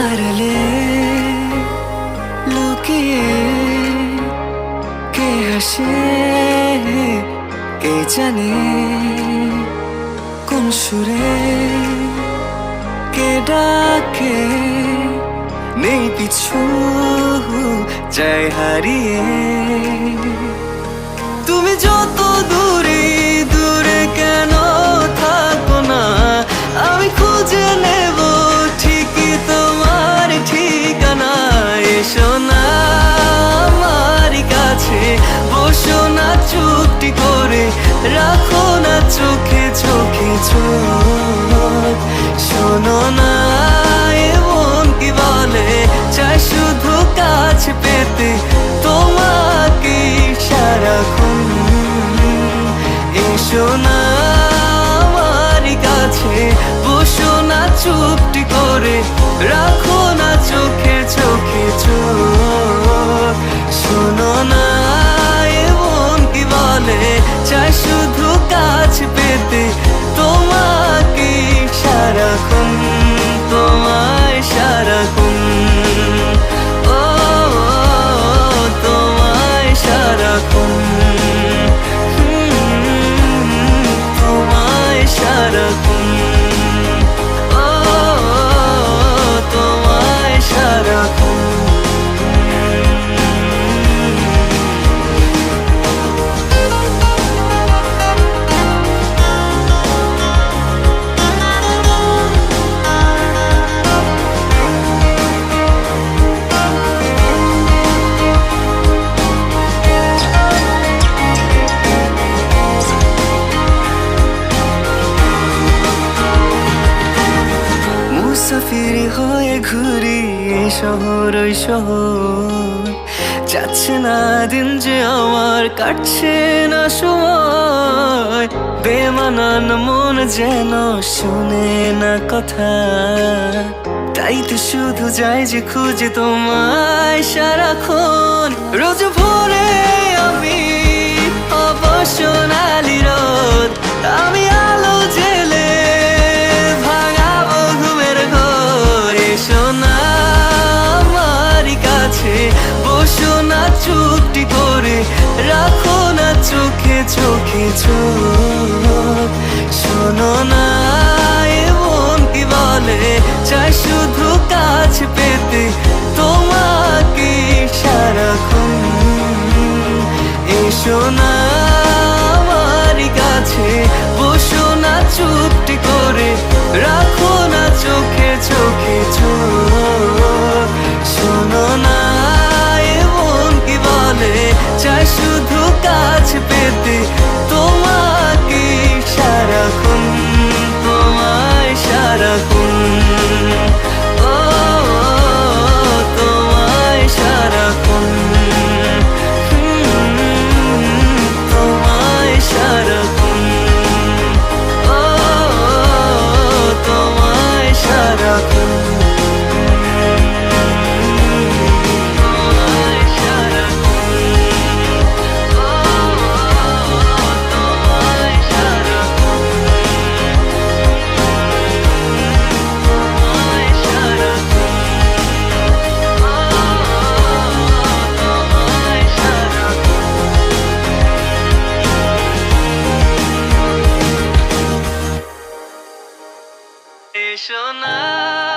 আড়ালে লুকিয়ে কে হাসে কে জানে কোন সুরে কে ডাকে নেই পিছু যায় হারিয়ে তুমি যত দূরে দূরে কেন থাকো না আমি খুঁজে নেব ঠিকই তোমার ঠিকানা এসো না আমার কাছে বসো না চুপটি করে রাখো না চোখে চোখে চোখ শোনো না এমন কি বলে চাই শুধু কাছে পেতে তোমাকে সারাক্ষণ এসো না আমার কাছে বসো না চুপটি করে রাখো না চোখে চোখে চোখ শোনো না এমন কি বলে চাই শুধু কাছে পেতে তোমাকে সারাক্ষণ তোমায় সারাক্ষণ ও তোমায় সারাক্ষণ তোমায় সারাক্ষণ ও তোমায় সারাক্ষণ মুসাফির হয়ে ঘুরি এই শহর ওই শহর যাচ্ছে না দিন যে আমার কাটছে না সময় বেমানান মন যেন শুনে না কথা তাই তো শুধু যাই যে খুঁজে তোমায় সারাক্ষণ রোজ ভোরে আমি অবসনালি রোদ আমি আলো জেলে ভাঙাবো ঘুমের ঘর এসো না আমার কাছে বসো না চুপটি করে রাখো না চোখে চোখে চোখ শোনো না এমন কি বলে চাই শুধু কাছে পেতে তোমাকে সারাক্ষণ এসো না আমার কাছে বসো না চুপটি করে রাখো না চোখে চোখে চোখ শোনো না এমন কি বলে চাই শুধু কাছে পেতে তোমাকে সারাক্ষণ তোমায় সারাক্ষণ ও তোমায় সারাক্ষণ তোমায় সারাক্ষণ ও তোমায় সারাক্ষণ এসো না